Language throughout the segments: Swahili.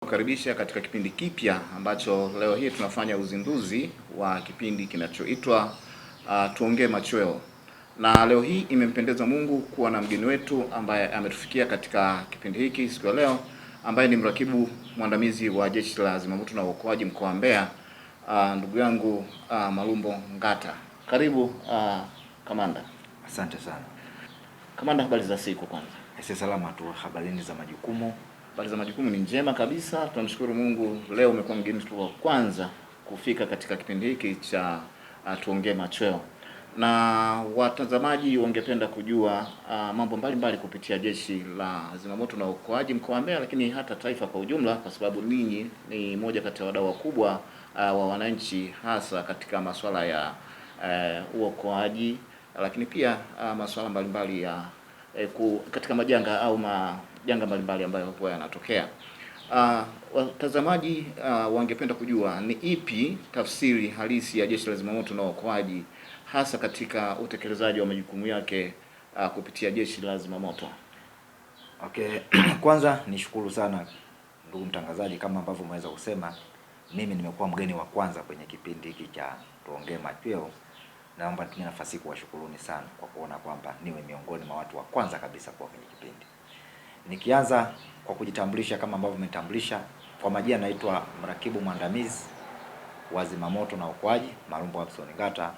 Kukaribisha katika kipindi kipya ambacho leo hii tunafanya uzinduzi wa kipindi kinachoitwa Tuongee Machweo. Na leo hii imempendeza Mungu kuwa na mgeni wetu ambaye ametufikia katika kipindi hiki siku ya leo, ambaye ni mrakibu mwandamizi wa Jeshi la Zimamoto na Uokoaji mkoa wa Mbeya, ndugu yangu Malumbo Ngata. Karibu kamanda. Asante sana. Kamanda, habari za siku kwanza? Salama tu. Habari za majukumu? Habari za majukumu ni njema kabisa. Tunamshukuru Mungu, leo umekuwa mgeni wetu wa kwanza kufika katika kipindi hiki cha Tuongee Machweo, na watazamaji wangependa kujua mambo mbalimbali kupitia Jeshi la Zimamoto na Uokoaji mkoa wa Mbeya, lakini hata taifa kwa ujumla, kwa sababu ninyi ni moja kati ya wadau wakubwa wa wananchi, hasa katika masuala ya uokoaji, lakini pia masuala mbalimbali ya katika majanga au majanga mbalimbali ambayo huwa yanatokea. Watazamaji wangependa kujua ni ipi tafsiri halisi ya Jeshi la Zimamoto na Uokoaji hasa katika utekelezaji wa majukumu yake kupitia Jeshi la Zimamoto. Okay. Kwanza nishukuru sana ndugu mtangazaji, kama ambavyo umeweza kusema, mimi nimekuwa mgeni wa kwanza kwenye kipindi hiki cha Tuongee Machweo. Naomba nitumie nafasi hii kuwashukuruni sana kwa kuona kwamba niwe miongoni mwa watu wa kwanza kabisa kwa kwenye kipindi. Nikianza kwa kujitambulisha kama ambavyo umenitambulisha, kwa majina naitwa mrakibu mwandamizi wa Zimamoto na Uokoaji Malumbo Ngata,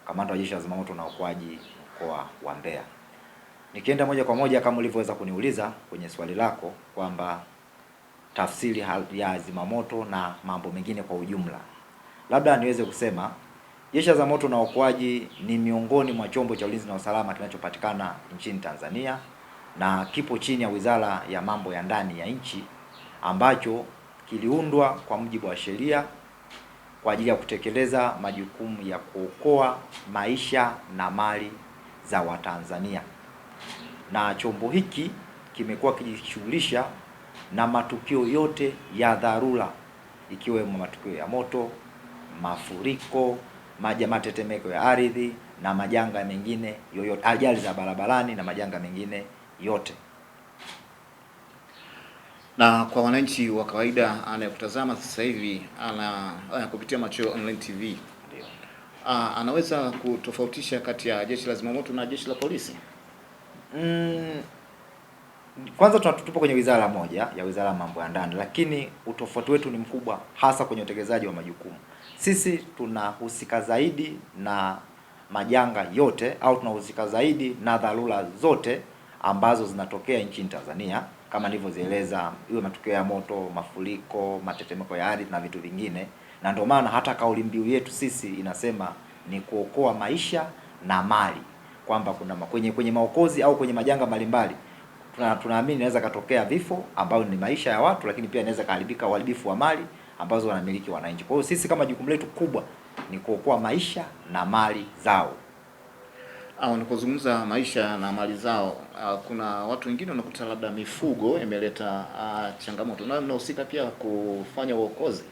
kamanda wa Jeshi la Zimamoto na Uokoaji mkoa wa Mbeya. Nikienda moja kwa moja kama ulivyoweza kuniuliza kwenye swali lako kwamba tafsiri ya zimamoto na mambo mengine kwa ujumla, labda niweze kusema Jeshi la Zimamoto na Uokoaji ni miongoni mwa chombo cha ulinzi na usalama kinachopatikana nchini Tanzania na kipo chini ya Wizara ya Mambo ya Ndani ya nchi, ambacho kiliundwa kwa mujibu wa sheria kwa ajili ya kutekeleza majukumu ya kuokoa maisha na mali za Watanzania. Na chombo hiki kimekuwa kijishughulisha na matukio yote ya dharura, ikiwemo matukio ya moto, mafuriko, matetemeko ya ardhi na majanga mengine yoyote, ajali za barabarani na majanga mengine yote. Na kwa wananchi wa kawaida anayekutazama sasa hivi kupitia Machweo Online TV, anaweza kutofautisha kati ya Jeshi la Zimamoto na Jeshi la Polisi? Kwanza tupo kwenye wizara moja ya Wizara ya Mambo ya Ndani, lakini utofauti wetu ni mkubwa hasa kwenye utekelezaji wa majukumu. Sisi tunahusika zaidi na majanga yote au tunahusika zaidi na dharura zote ambazo zinatokea nchini Tanzania, kama nilivyozieleza, iwe matukio ya moto, mafuriko, matetemeko ya ardhi na vitu vingine. Na ndio maana hata kauli mbiu yetu sisi inasema ni kuokoa maisha na mali, kwamba kuna kwenye maokozi au kwenye majanga mbalimbali tunaamini inaweza katokea vifo ambao ni maisha ya watu, lakini pia inaweza kuharibika uharibifu wa mali ambazo wanamiliki wananchi. Kwa hiyo sisi kama jukumu letu kubwa ni kuokoa maisha na mali zao. Unapozungumza maisha na mali zao, kuna watu wengine wanakuta labda mifugo imeleta changamoto, na mnahusika pia kufanya uokozi.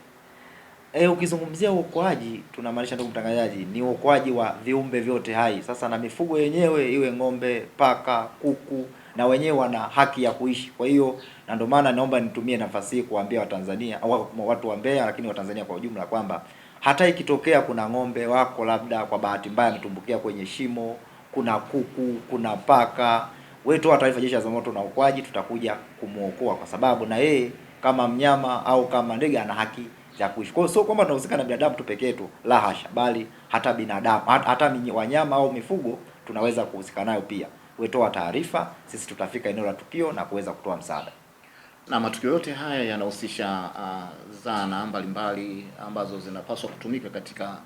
Ukizungumzia uokoaji tunamaanisha, ndugu mtangazaji, ni uokoaji wa viumbe vyote hai. Sasa na mifugo yenyewe, iwe ng'ombe, paka, kuku, na wenyewe wana haki ya kuishi. Kwa hiyo na ndio maana naomba nitumie nafasi hii kuambia Watanzania au watu wa Mbeya, lakini Watanzania kwa ujumla, kwamba hata ikitokea kuna ng'ombe wako labda kwa bahati mbaya ametumbukia kwenye shimo, kuna kuku, kuna paka, wewe toa taarifa Jeshi la Zimamoto na Uokoaji, tutakuja kumuokoa, kwa sababu na yeye kama mnyama au kama ndege ana haki ya kuishi. Kwa hiyo sio kwamba tunahusika na binadamu tu pekee tu, la hasha, bali hata binadamu, hata wanyama au mifugo tunaweza kuhusika nayo pia. Wewe toa taarifa, sisi tutafika eneo la tukio na kuweza kutoa msaada. Na matukio yote haya yanahusisha zana mbalimbali ambazo zinapaswa kutumika katika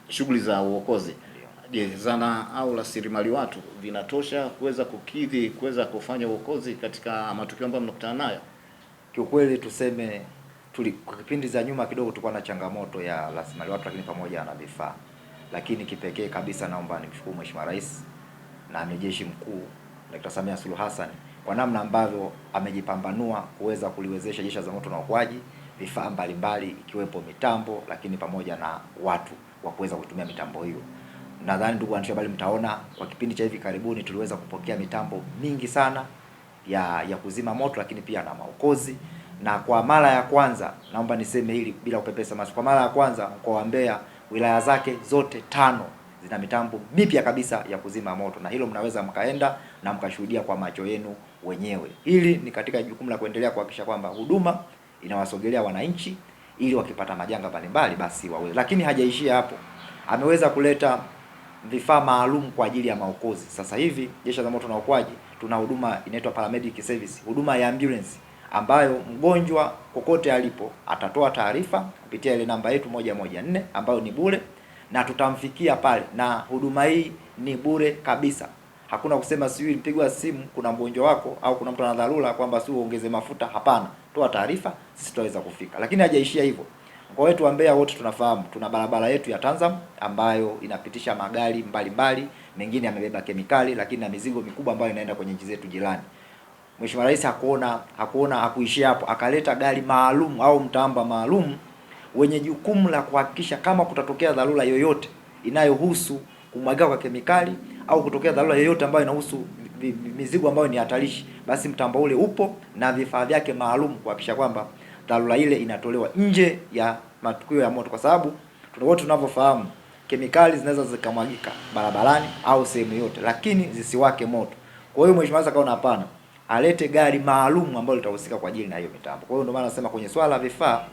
shughuli za uokozi. Je, zana au rasilimali watu vinatosha kuweza kuweza kufanya uokozi katika matukio ambayo mnakutana nayo? Kiukweli tuseme kwa kipindi za nyuma kidogo tulikuwa na changamoto ya rasilimali watu, lakini pamoja na vifaa. Lakini kipekee kabisa naomba nimshukuru Mheshimiwa Rais na Amiri Jeshi Mkuu Dr. Samia Suluhu Hassan kwa namna ambavyo amejipambanua kuweza kuliwezesha Jeshi la Zimamoto na Uokoaji vifaa mbalimbali, ikiwepo mitambo, lakini pamoja na watu wa kuweza kutumia mitambo hiyo. Nadhani ndugu waandishi habari, mtaona kwa kipindi cha hivi karibuni tuliweza kupokea mitambo mingi sana ya kuzima moto, lakini pia na maokozi, Na kwa mara ya kwanza, naomba niseme hili bila kupepesa macho, kwa mara ya kwanza mkoa wa Mbeya wilaya zake zote 5 zina mitambo mipya kabisa ya kuzima moto, na hilo mnaweza mkaenda na mkashuhudia kwa macho yenu wenyewe. Hili ni katika jukumu la kuendelea kuhakikisha kwamba huduma inawasogelea wananchi ili wakipata majanga mbalimbali basi wawe. Lakini hajaishia hapo, ameweza kuleta vifaa maalum kwa ajili ya maokozi. Sasa hivi Jeshi la Zimamoto na Uokoaji tuna huduma inaitwa paramedic service, huduma ya ambulance ambayo mgonjwa kokote alipo atatoa taarifa kupitia ile namba yetu 114 ambayo ni bure, na tutamfikia pale, na huduma hii ni bure kabisa. Hakuna kusema sijui nipigwa simu kuna mgonjwa wako au kuna mtu ana dharura kwamba si uongeze mafuta. Hapana, toa taarifa, sisi tutaweza kufika. Lakini hajaishia hivyo. Mkoa wetu wa Mbeya wote tunafahamu tuna barabara yetu ya Tanzam ambayo inapitisha magari mbalimbali, mengine yamebeba kemikali, lakini na mizigo mikubwa ambayo inaenda kwenye nchi zetu jirani. Mheshimiwa Rais hakuishia hapo, akaleta gari maalum au mtamba maalum wenye jukumu la kuhakikisha kama kutatokea dharura yoyote inayohusu kumwagika kwa kemikali au kutokea dharura yoyote ambayo inahusu mizigo ambayo ni hatarishi, basi mtambo ule upo na vifaa vyake maalum kuhakikisha kwamba dharura ile inatolewa nje ya matukio ya moto, kwa sababu wote tunavyofahamu kemikali zinaweza zikamwagika barabarani au sehemu yote, lakini zisiwake moto. Kwa hiyo Mheshimiwa Rais akaona hapana, alete gari maalum ambalo litahusika kwa ajili na hiyo mitambo. Kwa hiyo ndio maana nasema kwenye swala la vifaa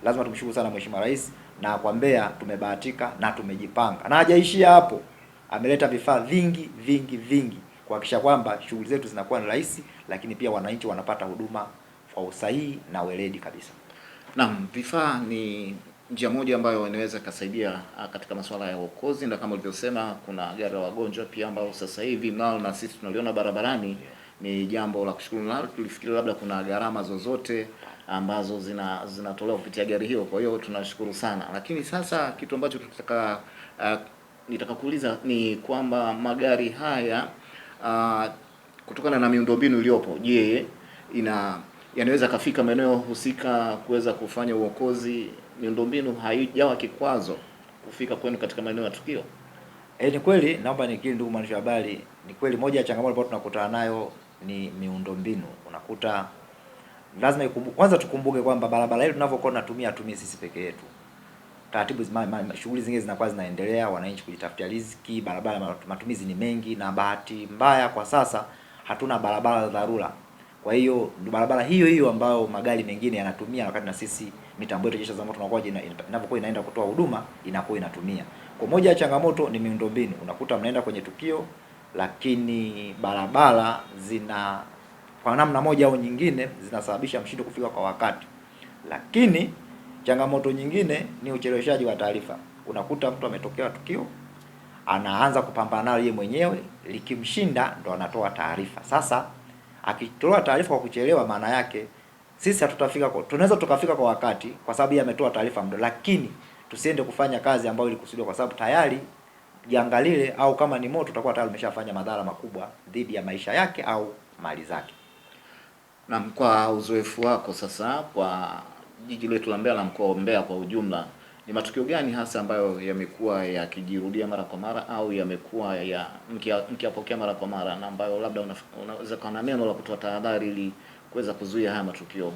lazima tumshukuru sana Mheshimiwa Rais, na kwa Mbeya tumebahatika na tumejipanga. Na hajaishia hapo, ameleta vifaa vingi kuhakikisha kwamba shughuli zetu zinakuwa ni rahisi, lakini pia wananchi wanapata huduma kwa usahihi na weledi kabisa. Naam, vifaa ni njia moja ambayo inaweza kusaidia katika masuala ya uokozi, na kama ulivyosema kuna gari la wagonjwa pia ambao sasa hivi nao na sisi tunaliona barabarani. Ni jambo la kushukuru, na tulifikiri labda kuna gharama zozote ambazo zinatolewa kupitia gari hiyo, kwa hiyo tunashukuru sana. Lakini sasa kitu ambacho nitaka kuuliza ni kwamba magari haya kutokana na miundombinu iliyopo, je, yanaweza kafika maeneo husika kuweza kufanya uokozi? Miundombinu haijawa kikwazo kufika kwenu katika maeneo ya tukio? Ni kweli, naomba nikiri ndugu mwandishi wa habari, ni kweli moja ya changamoto ambayo tunakutana nayo ni miundombinu. Unakuta lazima kwanza tukumbuke kwamba barabara ile tunavyokuwa tunatumia sisi peke yetu. Taratibu shughuli zingine zinakuwa zinaendelea, wananchi kujitafutia riziki, barabara matumizi ni mengi, na bahati mbaya kwa sasa hatuna barabara za dharura. Kwa hiyo barabara hiyo ambayo magari mengine yanatumia, wakati na sisi mitambo yetu Jeshi la Zimamoto na Uokoaji inapokuwa inaenda kutoa huduma inakuwa inatumia. Kwa moja ya changamoto ni miundombinu. Unakuta mnaenda kwenye tukio lakini barabara kwa namna moja au nyingine zinasababisha mshindo kufika kwa wakati. Lakini changamoto nyingine ni ucheleweshaji wa taarifa. Unakuta mtu ametokea tukio, anaanza kupambana nalo yeye mwenyewe, likimshinda ndo anatoa taarifa. Sasa akitoa taarifa kwa kuchelewa, maana yake sisi tunaweza tukafika kwa wakati kwa sababu yeye ametoa taarifa muda, lakini tusiende kufanya kazi ambayo ilikusudiwa, kwa sababu tayari janga lile au kama ni moto tutakuwa tayari umeshafanya madhara makubwa dhidi ya maisha yake au mali zake. Na kwa uzoefu wako sasa kwa jiji letu la Mbeya na mkoa wa Mbeya kwa ujumla, ni matukio gani hasa ambayo yamekuwa yakijirudia mara kwa mara au yamekuwa mkiapokea mara kwa mara, na ambayo labda unaweza kuwa na neno la kutoa tahadhari ili kuweza kuzuia haya matukio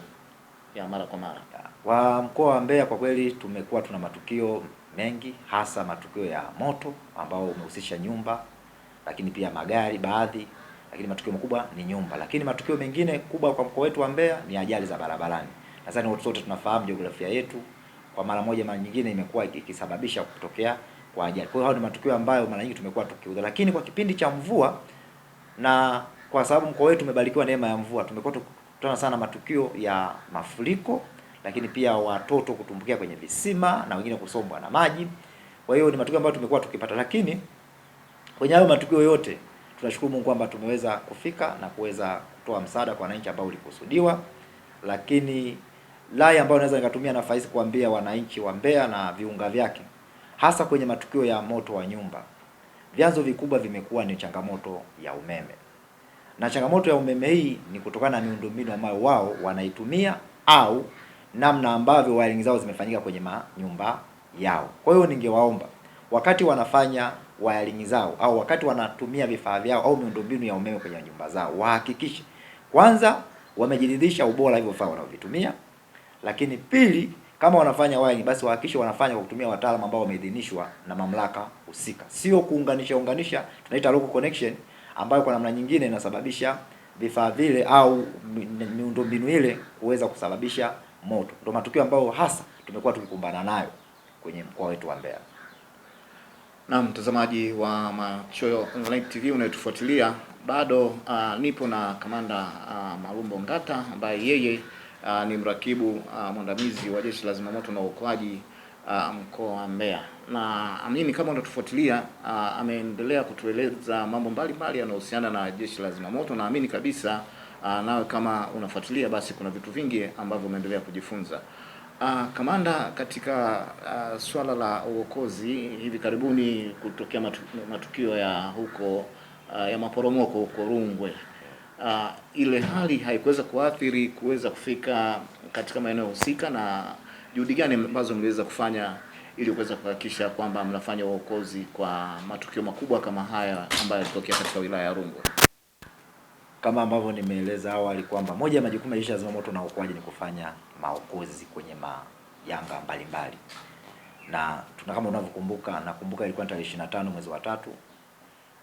ya mara kwa mara? Kwa mkoa wa Mbeya kwa kweli tumekuwa tuna matukio mengi, hasa matukio ya moto ambao umehusisha nyumba, lakini pia magari baadhi, lakini matukio makubwa ni nyumba. Lakini matukio mengine kubwa kwa mkoa wetu wa Mbeya ni ajali za barabarani. Nadhani wote sote tunafahamu jiografia yetu, kwa mara moja mara nyingine imekuwa ikisababisha kutokea kwa ajali. Kwa hiyo hao ni matukio ambayo mara nyingi tumekuwa tukiudhia. Lakini kwa kipindi cha mvua, na kwa sababu mkoa wetu umebarikiwa neema ya mvua, tumekuwa tukutana sana matukio ya mafuriko, lakini pia watoto kutumbukia kwenye visima na wengine kusombwa na maji. Kwa hiyo ni matukio ambayo tumekuwa tukipata, lakini kwenye hayo matukio yote tunashukuru Mungu kwamba tumeweza kufika na kuweza kutoa msaada kwa wananchi ambao ulikusudiwa. Lakini lai ambayo naweza nikatumia nafasi kuambia wananchi wa Mbeya na viunga vyake, hasa kwenye matukio ya moto wa nyumba, vyanzo vikubwa vimekuwa ni changamoto ya umeme. Na changamoto ya umeme hii ni kutokana na miundombinu ambayo wao wanaitumia au namna ambavyo wiring zao zimefanyika kwenye manyumba yao. Kwa hiyo ningewaomba wakati wanafanya wiring zao au wakati wanatumia vifaa vyao au miundombinu ya umeme kwenye nyumba zao, wahakikishe kwanza wamejiridhisha ubora hivyo vifaa wanavyovitumia. Lakini pili, kama wanafanya wiring basi wahakikishe wanafanya kwa kutumia wataalamu ambao wameidhinishwa na mamlaka husika, sio kuunganisha tunaita local connection, ambayo kwa namna nyingine inasababisha vifaa vile au miundombinu ile kuweza kusababisha moto. Ndio matukio ambayo hasa tumekuwa tukikumbana nayo kwenye mkoa wetu wa Mbeya. Na mtazamaji wa Machweo Online TV unayetufuatilia, bado nipo na Kamanda Malumbo Ngata ambaye yeye ni mrakibu mwandamizi wa Jeshi la Zimamoto na Uokoaji mkoa wa Mbeya. Na amini kama unatufuatilia, ameendelea kutueleza mambo mbalimbali yanayohusiana na Jeshi la Zimamoto, na amini kabisa nawe kama unafuatilia basi kuna vitu vingi ambavyo umeendelea kujifunza. Kamanda, katika swala la uokozi, hivi karibuni kutokea matukio ya huko ya maporomoko huko Rungwe, ile hali haikuweza kuathiri kuweza kufika katika maeneo husika, na juhudi gani ambazo mliweza kufanya ili kuweza kuhakikisha kwamba mnafanya uokozi kwa matukio makubwa kama haya ambayo yalitokea katika wilaya ya Rungwe? Kama ambavyo nimeeleza awali kwamba moja ya majukumu ya Jeshi la Zimamoto na Uokoaji ni kufanya maokozi kwenye majanga mbalimbali. Na kama unavyokumbuka, nakumbuka ilikuwa tarehe 25 mwezi wa 3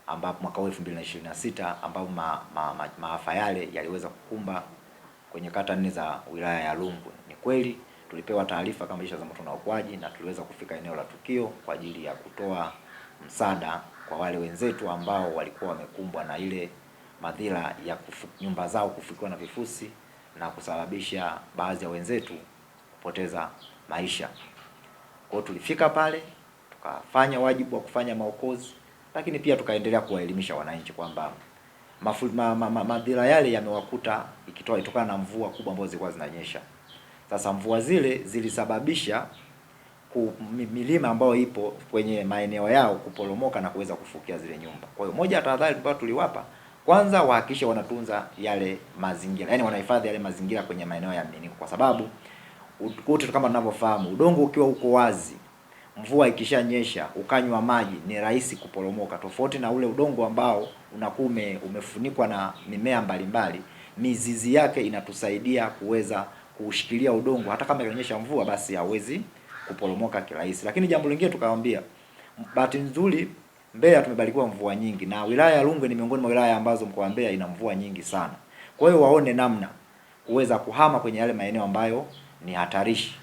ambapo mwaka 2026 ambapo maafa yale yaliweza kukumba kwenye kata 4 za wilaya ya Rungwe. Ni kweli tulipewa taarifa kama Jeshi la Zimamoto na Uokoaji na tuliweza kufika eneo la tukio kwa ajili ya kutoa msaada kwa wale wenzetu ambao walikuwa wamekumbwa na ile madhila ya nyumba zao kufukiwa na vifusi na kusababisha baadhi ya wenzetu kupoteza maisha. Kwa hiyo tulifika pale tukafanya wajibu wa kufanya maokozi, lakini pia tukaendelea kuwaelimisha wananchi kwamba madhila yale yamewakuta ikitokana na mvua kubwa ambazo zilikuwa zinanyesha. Sasa mvua zile zilisababisha milima ambayo ipo kwenye maeneo yao kuporomoka na kuweza kufukia zile nyumba. Kwa hiyo moja ya tahadhari ambayo tuliwapa, kwanza wahakikishe wanatunza yale mazingira, yaani wanahifadhi yale mazingira kwenye maeneo ya mniniko, kwa sababu wote kama tunavyofahamu, udongo ukiwa uko wazi, mvua ikishanyesha ukanywa maji, ni rahisi kuporomoka, tofauti na ule udongo ambao unakuwa umefunikwa na mimea mbalimbali. Mizizi yake inatusaidia kuweza kushikilia udongo, hata kama inanyesha mvua basi hauwezi kuporomoka kirahisi. Lakini jambo lingine tukawaambia, bahati nzuri Mbeya tumebarikiwa mvua nyingi, na wilaya ya Rungwe ni miongoni mwa wilaya ambazo mkoa wa Mbeya ina mvua nyingi sana. Kwa hiyo waone namna kuweza kuhama kwenye yale maeneo ambayo ni hatarishi.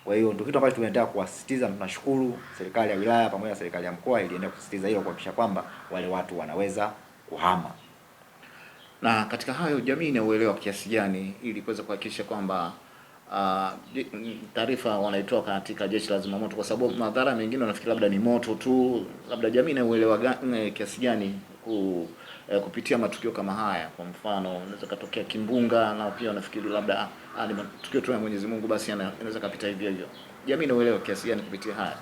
Kwa hiyo ndio kitu ambacho tunaendelea kuwasisitiza. Tunashukuru serikali ya wilaya pamoja na serikali ya mkoa iliendelea kusisitiza hilo, kuhakikisha kwamba wale watu wanaweza kuhama. Na katika hayo, jamii inauelewa kiasi gani ili kuweza kuhakikisha kwamba taarifa wanaitoa katika Jeshi la Zimamoto, kwa sababu madhara mengine wanafikiri labda ni moto tu, labda jamii inauelewa kiasi gani kupitia matukio kama haya? Kwa mfano unaweza katokea kimbunga na pia wanafikiri labda ni matukio tu ya Mwenyezi Mungu, basi inaweza kapita hivyo hivyo. Jamii inauelewa kiasi gani kupitia haya?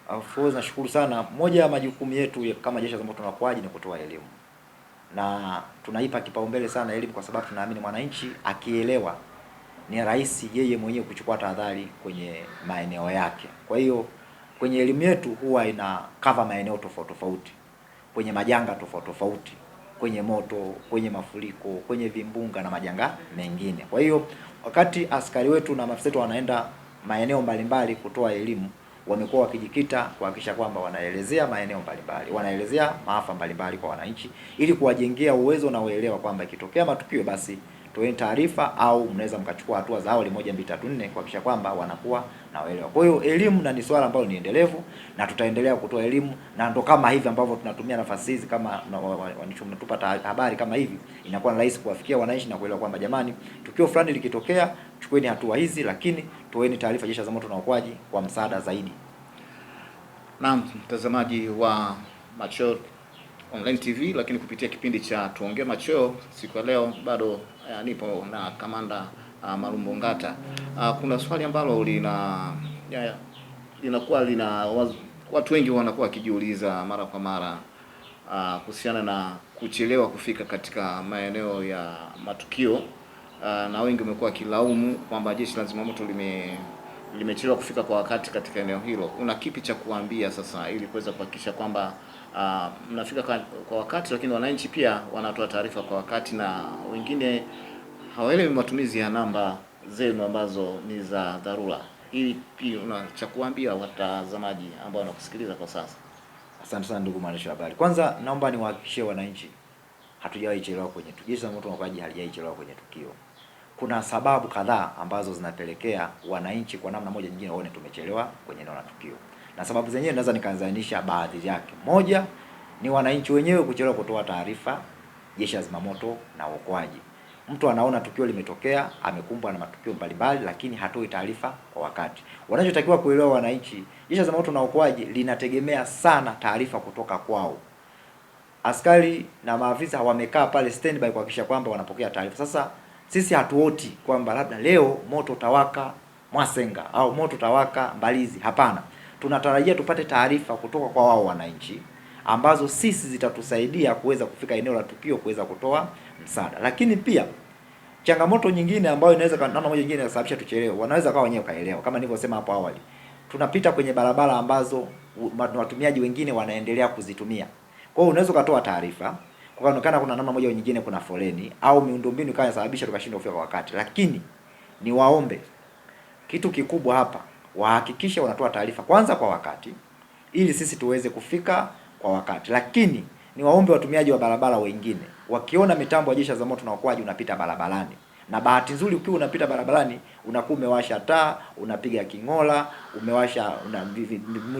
Of course, nashukuru sana. Moja ya majukumu yetu kama Jeshi la Zimamoto na Uokoaji ni kutoa elimu, na tunaipa kipaumbele sana elimu, kwa sababu tunaamini mwananchi akielewa ni rahisi yeye mwenyewe kuchukua tahadhari kwenye maeneo yake. Kwa hiyo kwenye elimu yetu huwa ina cover maeneo tofauti tofauti, kwenye majanga tofauti tofauti, kwenye moto, kwenye mafuriko, kwenye vimbunga na majanga mengine. Kwa hiyo wakati askari wetu na maafisa wetu wanaenda maeneo mbalimbali kutoa elimu, wamekuwa wakijikita kuhakikisha kwamba wanaelezea maeneo mbalimbali, wanaelezea maafa mbalimbali kwa wananchi, ili kuwajengea uwezo na uelewa kwamba ikitokea matukio basi toeni taarifa au mnaweza mkachukua hatua za awali 1 2 3 4 kuhakikisha kwamba wanakuwa na uelewa. Kwa hiyo elimu na ni swala ambalo ni endelevu, na tutaendelea kutoa elimu, na ndo kama hivi ambavyo tunatumia nafasi hizi, kama wananchi mnatupa habari kama hivi, inakuwa ni rahisi kuwafikia wananchi na kuelewa kwamba jamani, tukio fulani likitokea chukueni hatua hizi, lakini toeni taarifa Jeshi la Zimamoto na Uokoaji kwa msaada zaidi. Naam, mtazamaji wa Machweo Online TV, lakini kupitia kipindi cha Tuongee Machweo siku ya leo bado nipo na Kamanda Malumbo Ngata. Kuna swali ambalo linakuwa watu wengi wanakuwa wakijiuliza mara kwa mara kuhusiana na kuchelewa kufika katika maeneo ya matukio, na wengi wamekuwa wakilaumu kwamba Jeshi la Zimamoto limechelewa kufika kwa wakati katika eneo hilo. Una kipi cha kuambia sasa ili kuweza kuhakikisha kwamba mnafika kwa wakati, lakini wananchi pia wanatoa taarifa kwa wakati, na wengine hawaelewi matumizi ya namba zenu ambazo ni za dharura. Ili pia una cha kuambia watazamaji ambao wanakusikiliza kwa sasa. Asante sana ndugu mwandishi wa habari. Kwanza naomba niwahakikishie wananchi hatujawahi chelewa kwenye tukio. Jeshi la Zimamoto na Uokoaji halijawahi chelewa kwenye tukio. Kuna sababu kadhaa ambazo zinapelekea wananchi kwa namna moja nyingine waone tumechelewa kwenye eneo la tukio. Na sababu zenyewe naweza nikazainisha baadhi yake. Moja ni wananchi wenyewe kuchelewa kutoa taarifa Jeshi la Zimamoto na Uokoaji. Mtu anaona tukio limetokea, amekumbwa na matukio mbalimbali, lakini hatoi taarifa kwa wakati. Wanachotakiwa kuelewa wananchi, Jeshi la Zimamoto na Uokoaji linategemea sana taarifa kutoka kwao. Askari na maafisa wamekaa pale standby kuhakikisha kwamba wanapokea taarifa. Sasa sisi hatuoti kwamba labda leo moto utawaka Mwasenga au moto utawaka Mbalizi. Hapana. Tunatarajia tupate taarifa kutoka kwa wao wananchi ambazo sisi zitatusaidia kuweza kufika eneo la tukio kuweza kutoa msaada. Lakini pia changamoto nyingine ambayo inaweza kwa namna moja nyingine kusababisha tuchelewe, wanaweza kwa wenyewe kaelewa. Kama nilivyosema hapo awali, tunapita kwenye barabara ambazo watumiaji wengine wanaendelea kuzitumia. Kwa hiyo unaweza kutoa taarifa, kukaonekana kuna namna moja au nyingine kuna foleni au miundombinu ikawa inasababisha tukashindwa kufika kwa wakati. Lakini ni waombe kitu kikubwa hapa, wahakikishe wanatoa taarifa kwanza kwa wakati ili sisi tuweze kufika kwa wakati. Lakini ni waombe watumiaji wa barabara wengine, wakiona mitambo ya Jeshi la Zimamoto na Uokoaji unapita barabarani, na bahati nzuri ukiwa unapita barabarani unakuwa umewasha taa, unapiga king'ola, umewasha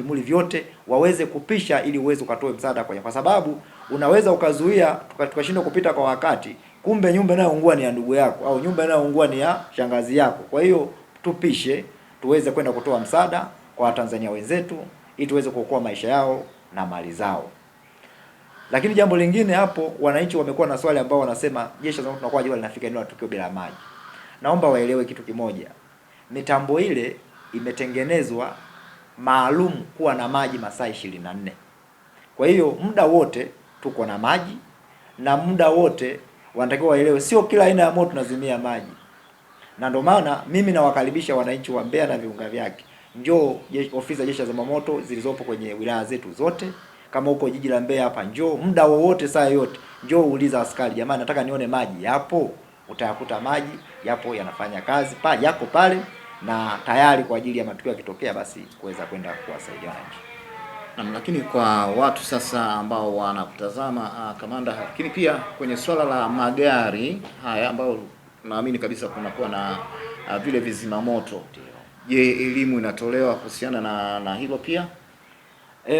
muli vyote, waweze kupisha ili uweze ukatoe msaada kwa sababu unaweza ukazuia tukashindwa kupita kwa wakati, kumbe nyumba inayoungua ni ya ndugu yako au nyumba inayoungua ni ya shangazi yako. Kwa hiyo tupishe tuweze kwenda kutoa msaada kwa Watanzania wenzetu ili tuweze kuokoa maisha yao na mali zao. Lakini jambo lingine hapo, wananchi wamekuwa na swali ambao wanasema Jeshi la Zimamoto na Uokoaji linafika eneo la tukio bila maji. Naomba waelewe kitu kimoja. Mitambo ile imetengenezwa maalum kuwa na maji masaa 24. Kwa hiyo muda wote tuko na maji, na muda wote wanatakiwa waelewe sio kila aina ya moto tunazimia maji. Na ndio maana mimi nawakaribisha wananchi wa Mbeya na viunga vyake. Njoo ofisi za Jeshi la Zimamoto zilizopo kwenye wilaya zetu zote. Kama uko jiji la Mbeya hapa, njoo muda wowote, saa yote, njoo uuliza askari, jamani nataka nione maji yapo. Utayakuta maji yapo, yanafanya kazi yako pale na tayari kwa ajili ya matukio yakitokea basi kuweza kwenda kuwasaidia wananchi. Lakini kwa watu sasa ambao wanakutazama kamanda, lakini pia kwenye swala la magari haya ambayo naamini kabisa kunakuwa na vile vizima moto, je, elimu inatolewa kuhusiana na hilo pia?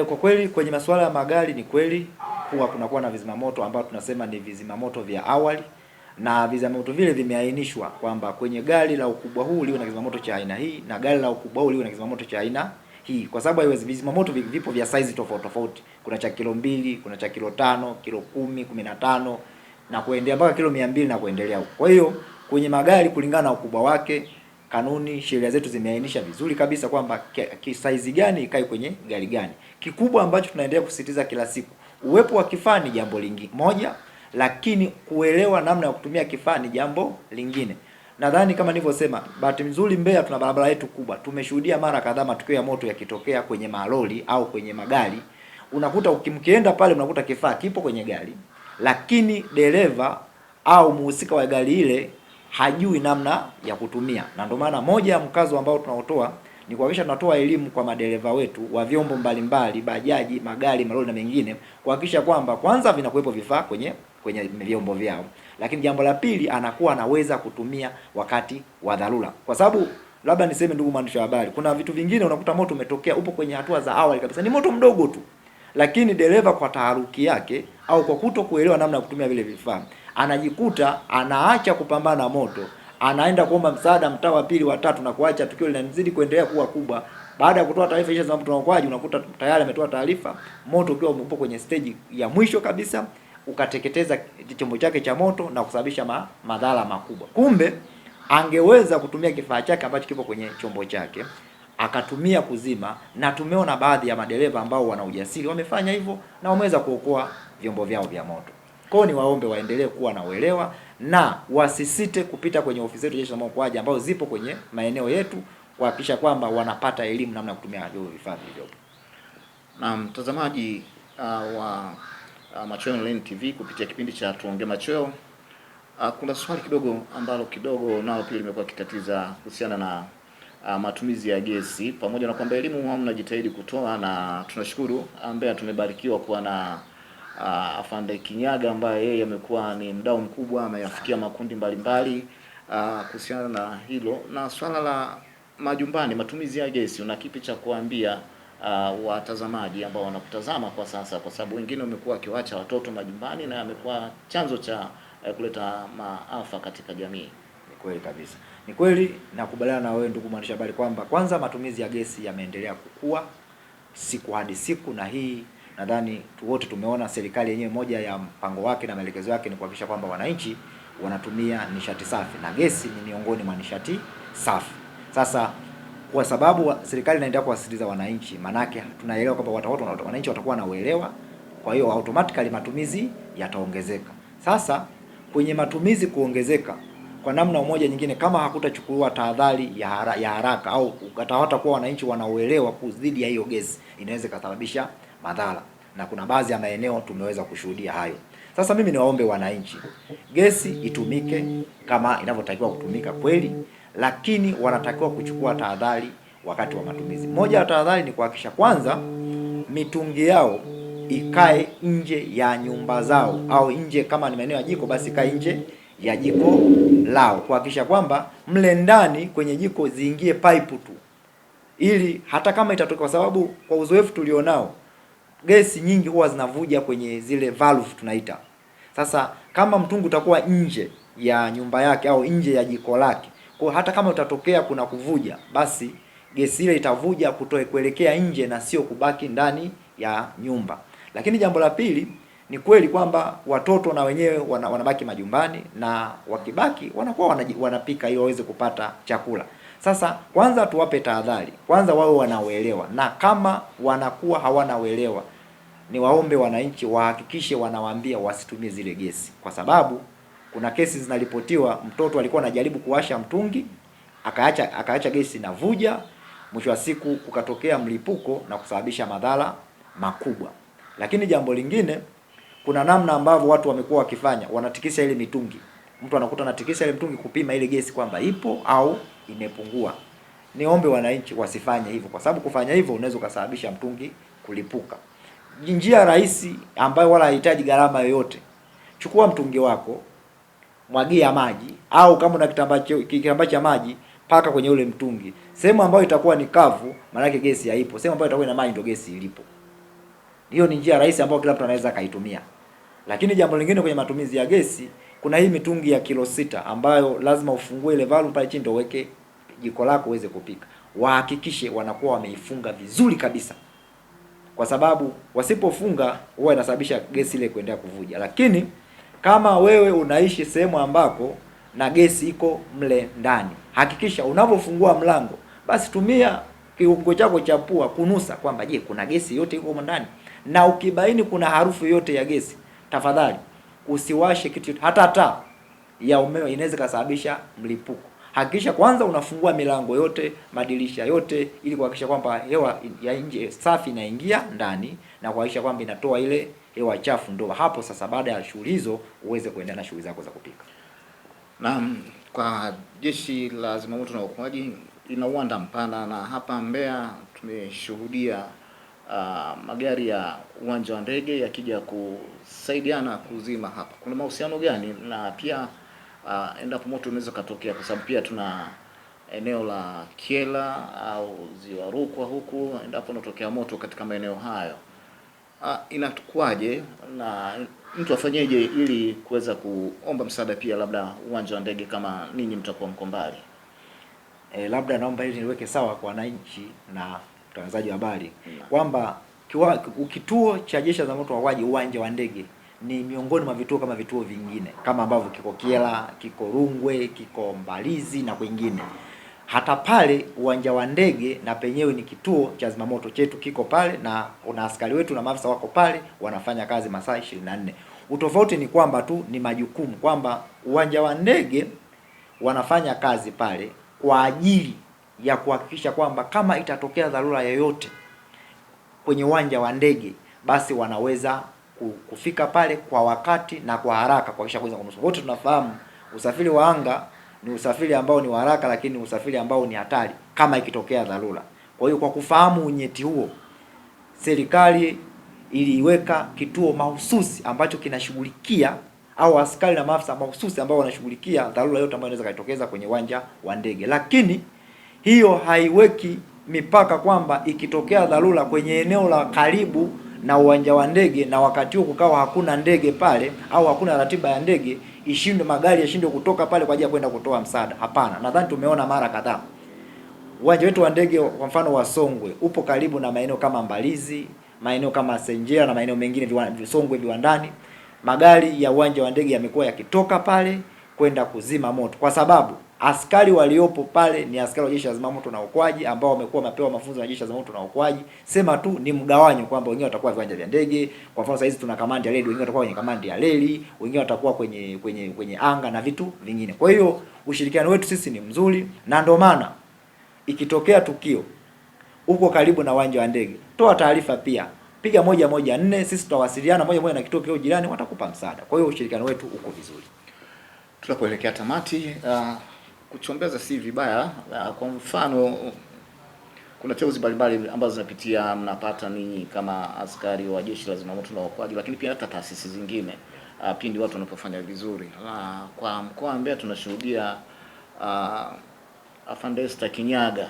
Kwa kweli kwenye masuala ya magari ni kweli kuwa kunakuwa na vizima moto ambao tunasema ni vizima moto vya awali, na vizima moto vile vimeainishwa kwamba kwenye gari la ukubwa huu liwe na kizima moto cha aina hii na gari la ukubwa huu liwe na kizima moto cha aina hii, kwa sababu haiwezi, vizima moto vipo vya size tofauti tofauti. Kuna cha kilo 2, kuna cha kilo 5, kilo 10, 15 na kuendelea mpaka kilo 200 na kuendelea huko. Kwa hiyo kwenye magari kulingana na ukubwa wake, kanuni, sheria zetu zimeainisha vizuri kabisa kwamba size gani ikae kwenye gari gani. Kikubwa ambacho tunaendelea kusisitiza kila siku, uwepo wa kifaa ni jambo lingine moja, lakini kuelewa namna ya kutumia kifaa ni jambo lingine. Nadhani kama nilivyosema, bahati nzuri Mbeya tuna barabara yetu kubwa. Tumeshuhudia mara kadhaa matukio ya moto yakitokea kwenye malori au kwenye magari. Unakuta ukimkienda pale unakuta kifaa kipo kwenye gari, lakini dereva au muhusika wa gari ile hajui namna ya kutumia. Na ndio maana moja ya mkazo ambao tunaotoa ni kuhakikisha tunatoa elimu kwa madereva wetu wa vyombo mbalimbali, bajaji, magari, malori na mengine, kuhakikisha kwamba kwanza vinakuwepo vifaa kwenye vyombo vyao. Lakini jambo la pili, anakuwa anaweza kutumia wakati wa dharura. Kwa sababu labda niseme, ndugu mwandishi wa habari, kuna vitu vingine unakuta moto umetokea, upo kwenye hatua za awali kabisa, ni moto mdogo tu, lakini dereva kwa taharuki yake au kwa kutokuelewa namna ya kutumia vile vifaa, anajikuta anaacha kupambana na moto, anaenda kuomba msaada mtaa wa pili wa tatu, na kuacha tukio linazidi kuendelea kuwa kubwa. Baada ya kutoa taarifa Jeshi la Zimamoto na Uokoaji, unakuta tayari ametoa taarifa, moto ukiwa upo kwenye stage ya mwisho kabisa, ukateketeza chombo chake cha moto na kusababisha madhara makubwa. Kumbe angeweza kutumia kifaa chake ambacho kipo kwenye chombo chake akatumia kuzima, na tumeona baadhi ya madereva ambao wana ujasiri wamefanya hivyo na wameweza kuokoa vyombo vyao vya moto. Kwa hiyo ni waombe waendelee kuwa na uelewa na wasisite kupita kwenye ofisi zetu Jeshi la Zimamoto na Uokoaji ambazo zipo kwenye maeneo yetu, kuhakikisha kwamba wanapata elimu namna ya kutumia hivyo vifaa vilivyopo. Na mtazamaji wa Machweo Online TV kupitia kipindi cha Tuongee Machweo, Kuna swali kidogo ambalo nalo pia limekuwa kitatiza kuhusiana na matumizi ya gesi, pamoja na kwamba elimu mnajitahidi kutoa, na tunashukuru ambaye tumebarikiwa kuwa na Afande Kinyaga ambaye yeye amekuwa ni mdau mkubwa, ameyafikia makundi mbalimbali kuhusiana na hilo. Na swala la majumbani, matumizi ya gesi, una kipi cha kuambia watazamaji ambao wanakutazama kwa sasa, kwa sababu wengine wamekuwa wakiwacha watoto majumbani na amekuwa chanzo cha kuleta maafa katika jamii? Ni kweli kabisa, ni kweli, nakubaliana na wewe ndugu mwandishi habari kwamba kwanza matumizi ya gesi yameendelea kukua siku hadi siku, na hii nadhani wote tumeona serikali yenyewe, moja ya mpango wake na maelekezo yake ni kuhakikisha kwamba wananchi wanatumia nishati safi, na gesi ni miongoni mwa nishati safi. Sasa kwa sababu serikali inaendelea kuwasisitiza wananchi, manake tunaelewa kwamba wananchi watakuwa na uelewa, kwa hiyo automatically matumizi yataongezeka. Sasa kwenye matumizi kuongezeka kwa namna moja nyingine, kama hakutachukuliwa tahadhari ya haraka au hawatakuwa wananchi wanauelewa dhidi ya hiyo gesi, inaweza kusababisha madhara, na kuna baadhi ya maeneo tumeweza kushuhudia hayo. Sasa mimi niwaombe wananchi, gesi itumike kama inavyotakiwa kutumika kweli, lakini wanatakiwa kuchukua tahadhari wakati wa matumizi. Moja ya tahadhari ni kuhakikisha kwanza mitungi yao ikae nje ya nyumba zao, au nje, kama ni maeneo ya jiko basi ikae nje ya jiko lao, kuhakikisha kwamba mle ndani kwenye jiko ziingie pipe tu, ili hata kama itatoka, kwa sababu kwa uzoefu tulionao gesi nyingi huwa zinavuja kwenye zile valve tunaita. Sasa kama mtungi utakuwa nje ya nyumba yake au nje ya jiko lake, kwa hata kama utatokea kuna kuvuja, basi gesi ile itavuja kuelekea nje na sio kubaki ndani ya nyumba. Lakini jambo la pili ni kweli kwamba watoto na wenyewe wanabaki majumbani, na wakibaki wanakuwa wanapika ili waweze kupata chakula. Sasa kwanza tuwape tahadhari, kwanza wao wanauelewa, na kama wanakuwa hawana uelewa, ni waombe wananchi wahakikishe wanawaambia wasitumie zile gesi, kwa sababu kuna kesi zinaripotiwa, mtoto alikuwa anajaribu kuwasha mtungi akaacha gesi na vuja, mwisho wa siku kukatokea mlipuko na kusababisha madhara makubwa. Lakini jambo lingine, kuna namna ambavyo watu wamekuwa wakifanya, wanatikisa ile mitungi. Mtu anakuta anatikisa ile mtungi kupima ile gesi kwamba ipo au imepungua. Niombe wananchi wasifanye hivyo, kwa sababu kufanya hivyo unaweza kusababisha mtungi kulipuka. Njia rahisi ambayo wala haihitaji gharama yoyote, chukua mtungi wako, mwagia maji, au kama una kitambaa cha maji, paka kwenye ule mtungi. Sehemu ambayo itakuwa ni kavu, maana yake gesi haipo. Sehemu ambayo itakuwa ina maji ndio gesi ilipo. Hiyo ni njia rahisi ambayo kila mtu anaweza kaitumia. Lakini jambo lingine kwenye matumizi ya gesi, kuna hii mitungi ya kilo 6 ambayo lazima ufungue ile valve pale chini ndio uweke jiko lako uweze kupika. Wahakikishe wanakuwa wameifunga vizuri kabisa, kwa sababu wasipofunga huwa inasababisha gesi ile kuendelea kuvuja. Lakini kama wewe unaishi sehemu ambako na gesi iko mle ndani, hakikisha unapofungua mlango basi tumia kiungo chako cha pua kunusa kwamba je, kuna gesi yote iko ndani, na ukibaini kuna harufu yote ya gesi, tafadhali usiwashe kitu yote, hata taa ya umeme inaweza kusababisha mlipuko. Hakikisha kwanza unafungua milango yote, madirisha yote, ili kuhakikisha kwamba hewa ya nje safi inaingia ndani, na kuhakikisha kwamba inatoa ile hewa chafu. Ndio hapo sasa, baada ya shughuli hizo, uweze kuendelea na shughuli zako za kupika. Naam, kwa Jeshi la Zimamoto na Uokoaji ina uwanda mpana, na hapa Mbeya tumeshuhudia magari ya uwanja wa ndege yakija kusaidiana kuzima hapa. Kuna mahusiano gani? Na pia endapo moto unaweza katokea, kwa sababu pia tuna eneo la Kyela au Ziwa Rukwa huku, endapo unatokea moto katika maeneo hayo, inatukwaje na mtu afanyeje ili kuweza kuomba msaada pia, labda uwanja wa ndege kama ninyi mtakuwa mko mbali? Labda naomba ili niweke sawa kwa wananchi na mtangazaji wa habari kwamba kituo cha Jeshi la Zimamoto na Uokoaji uwanja wa ndege ni miongoni mwa vituo kama vituo vingine, kama ambavyo kiko Kyela, kiko Rungwe, kiko Mbalizi na kwingine. Hata pale uwanja wa ndege na penyewe ni kituo cha zimamoto chetu, kiko pale na una askari wetu na maafisa wako pale wanafanya kazi masaa 24. Utofauti ni kwamba tu ni majukumu, kwamba uwanja wa ndege wanafanya kazi pale kwa ajili ya kuhakikisha kwamba kama itatokea dharura yoyote kwenye uwanja wa ndege, basi wanaweza kufika pale kwa wakati na kwa haraka kuhakikisha kwanza. Wote tunafahamu Usafiri wa anga ni usafiri ambao ni wa haraka, lakini usafiri ambao ni hatari kama ikitokea dharura. Kwa hiyo kwa kufahamu unyeti huo, serikali iliweka kituo mahususi ambacho kinashughulikia, au askari na maafisa mahususi ambao wanashughulikia dharura yote ambayo inaweza kutokeza kwenye uwanja wa ndege. Lakini hiyo haiweki mipaka kwamba ikitokea dharura kwenye eneo la karibu na uwanja wa ndege na wakati huo kukawa hakuna ndege pale au hakuna ratiba ya ndege, magari yashindwe kutoka pale kwa ajili ya kwenda kutoa msaada. Hapana. Nadhani tumeona mara kadhaa uwanja wetu wa ndege kwa mfano wa Songwe upo karibu na maeneo kama Mbalizi, maeneo kama Senjera na maeneo mengine Songwe viwandani. Magari ya uwanja wa ndege yamekuwa yakitoka pale kwenda kuzima moto, kwa sababu askari waliopo pale ni askari wa Jeshi la Zimamoto na Uokoaji ambao wamekuwa wamepewa mafunzo ya Jeshi la Zimamoto na Uokoaji. Sema tu ni mgawanyo kwamba wengine watakuwa viwanja vya ndege. Kwa mfano sasa hizi tuna kamandi ya reli, wengine watakuwa kwenye kamandi ya reli, wengine watakuwa kwenye anga na vitu vingine. Kwa hiyo ushirikiano wetu sisi ni mzuri, na ndio maana ikitokea tukio uko karibu na uwanja wa ndege, toa taarifa pia. Piga 114, sisi tutawasiliana moja moja na kituo kile jirani, watakupa msaada. Kwa hiyo ushirikiano wetu uko vizuri. Tunapoelekea tamati, kuchombeza si vibaya. Kwa mfano kuna teuzi mbalimbali ambazo zinapitia mnapata ninyi kama askari wa Jeshi la Zimamoto na Uokoaji, lakini pia hata taasisi zingine pindi watu wanapofanya vizuri. Kwa mkoa wa Mbeya tunashuhudia Afande Esther Kinyaga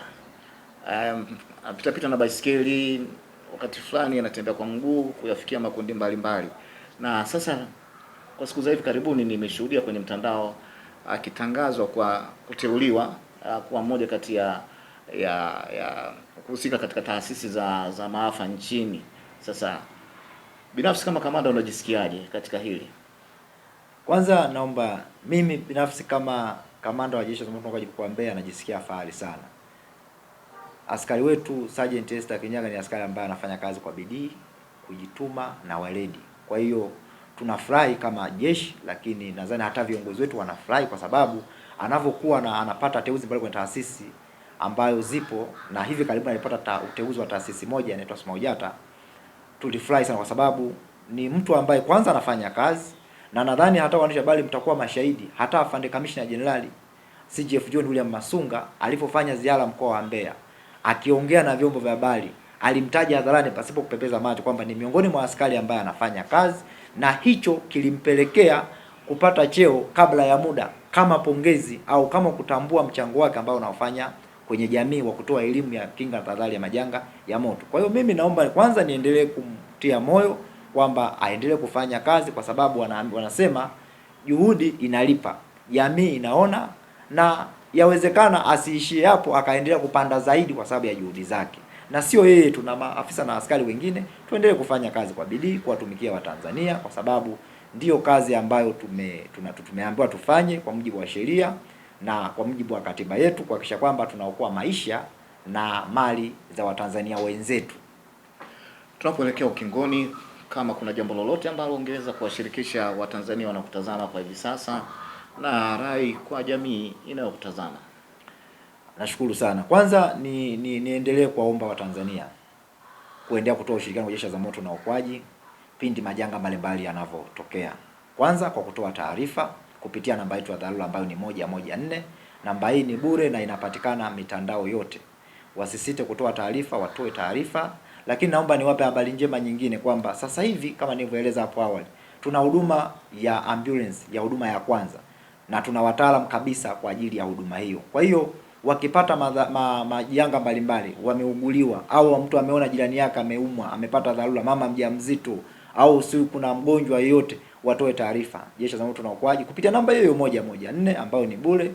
apita na baisikeli, wakati fulani anatembea kwa mguu kuyafikia makundi mbalimbali. Na sasa kwa siku za hivi karibuni nimeshuhudia kwenye mtandao akitangazwa kwa kuteuliwa kuwa mmoja kati ya kuhusika katika taasisi za maafa nchini. Sasa binafsi kama kamanda unajisikiaje katika hili? Kwanza naomba mimi binafsi kama kamanda wa Jeshi la Zimamoto kwa Mbeya najisikia fahari sana. Askari wetu Sergeant Esther Kinyaga ni askari ambaye anafanya kazi kwa bidii, kujituma na weledi. Kwa hiyo tunafurahi kama jeshi, lakini nadhani hata viongozi wetu wanafurahi kwa sababu anavyokuwa na anapata teuzi pale kwenye taasisi ambayo zipo, na hivi karibuni alipata uteuzi wa taasisi moja inaitwa Smaujata. Tulifurahi sana kwa sababu ni mtu ambaye kwanza anafanya kazi, na nadhani hata waandishi habari mtakuwa mashahidi, hata afande Commissioner General CGF John William Masunga alipofanya ziara mkoa wa Mbeya, akiongea na vyombo vya habari alimtaja hadharani pasipo kupepeza macho kwamba ni miongoni mwa askari ambaye anafanya kazi, na hicho kilimpelekea kupata cheo kabla ya muda kama pongezi au kama kutambua mchango wake ambao unaofanya kwenye jamii wa kutoa elimu ya kinga na tahadhari ya majanga ya moto. Kwa hiyo mimi naomba kwanza niendelee kumtia moyo kwamba aendelee kufanya kazi, kwa sababu wanasema juhudi inalipa, jamii inaona, na yawezekana asiishie hapo, akaendelea kupanda zaidi kwa sababu ya juhudi zake. Na sio yeye, tuna maafisa na askari wengine. Tuendelee kufanya kazi kwa bidii, kuwatumikia Watanzania, kwa sababu ndiyo kazi ambayo tumeambiwa tufanye kwa mujibu wa sheria na kwa mujibu wa katiba yetu, kuhakikisha kwamba tunaokoa maisha na mali za Watanzania wenzetu. Tunapoelekea ukingoni, kama kuna jambo lolote ambalo ungeweza kuwashirikisha Watanzania wanakutazama kwa hivi sasa na rai kwa jamii inayokutazama. Nashukuru sana. Kwanza niendelee kuwaomba Watanzania kuendelea kutoa ushirikiano kwa Jeshi la Zimamoto na Uokoaji pindi majanga mbalimbali yanavyotokea. Kwanza kwa kutoa taarifa kupitia namba yetu ya dharura ambayo ni 114. Namba hii ni bure na inapatikana mitandao yote. Wasisite kutoa taarifa, watoe taarifa. Lakini naomba niwape habari njema nyingine kwamba sasa hivi kama nilivyoeleza hapo awali, tuna huduma ya ambulance ya huduma ya kwanza, na tuna wataalamu kabisa kwa ajili ya huduma hiyo. Kwa hiyo wakipata majanga mbalimbali, wameuguliwa au mtu ameona jirani yake ameumwa, amepata dharura, mama mjamzito au si kuna mgonjwa yeyote, watoe taarifa Jeshi la Zimamoto na Uokoaji kupitia namba hiyo 114 ambayo ni bure.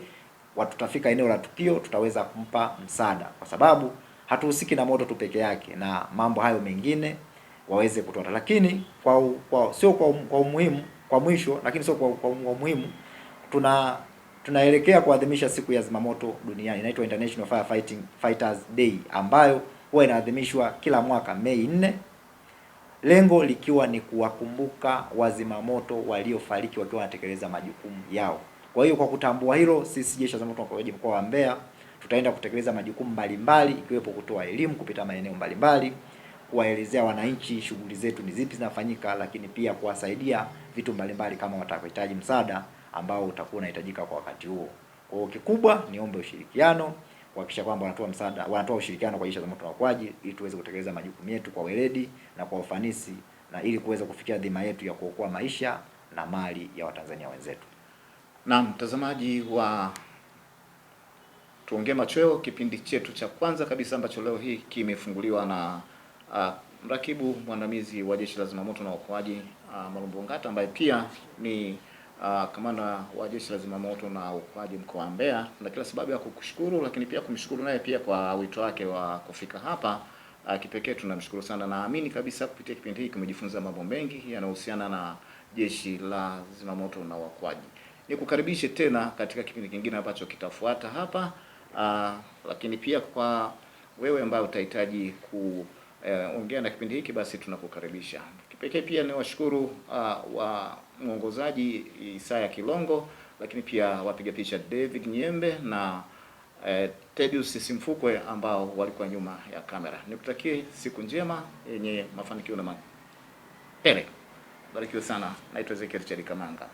Tutafika eneo la tukio, tutaweza kumpa msaada, kwa sababu hatuhusiki na moto tu peke yake, na mambo hayo mengine waweze kutoa. Lakini sio kwa umuhimu, kwa mwisho, lakini sio kwa umuhimu, tunaelekea kuadhimisha siku ya zimamoto duniani, inaitwa International Firefighters Day, ambayo huwa inaadhimishwa kila mwaka Mei 4, lengo likiwa ni kuwakumbuka wazimamoto waliofariki wakiwa wanatekeleza majukumu yao. Kwa hiyo kwa kutambua hilo, sisi Jeshi la Zimamoto na Uokoaji mkoa wa Mbeya tutaenda kutekeleza majukumu mbalimbali, ikiwepo kutoa elimu kupita maeneo mbalimbali, kuwaelezea wananchi shughuli zetu ni zipi zinafanyika, lakini pia kuwasaidia vitu mbalimbali kama watahitaji msaada ambao utakuwa unahitajika kwa wakati huo. Kwa hiyo kikubwa niombe ushirikiano, kuhakikisha kwamba wanatoa ushirikiano kwa jeshi la zimamoto na uokoaji ili tuweze kutekeleza majukumu yetu kwa weledi na kwa ufanisi, na ili kuweza kufikia dhima yetu ya kuokoa maisha na mali ya Watanzania wenzetu. Na mtazamaji wa Tuongee Machweo, kipindi chetu cha kwanza kabisa ambacho leo hii kimefunguliwa na mrakibu mwandamizi wa Jeshi la Zimamoto na Uokoaji Malumbu Ngata, ambaye pia ni kamanda wa Jeshi la Zimamoto na Uokoaji mkoa wa Mbeya. Na kila sababu ya kukushukuru, lakini pia kumshukuru naye pia kwa wito wake wa kufika hapa. Kipekee tunamshukuru sana. Naamini kabisa kupitia kipindi hiki kumejifunza mambo mengi yanayohusiana na Jeshi la Zimamoto na Uokoaji. Nikukaribishe tena katika kipindi kingine ambacho kitafuata hapa. Lakini pia kwa wewe ambaye utahitaji kuongea na kipindi hiki, basi tunakukaribisha. Kipekee pia ni washukuru wa mwongozaji Isaya Kilongo, lakini pia wapiga picha David Nyembe na Tedius Simfukwe ambao walikuwa nyuma ya kamera. Nikutakie siku njema yenye mafanikio na tele. Barikiwe sana. Naitwa Ezekiel Cherikamanga.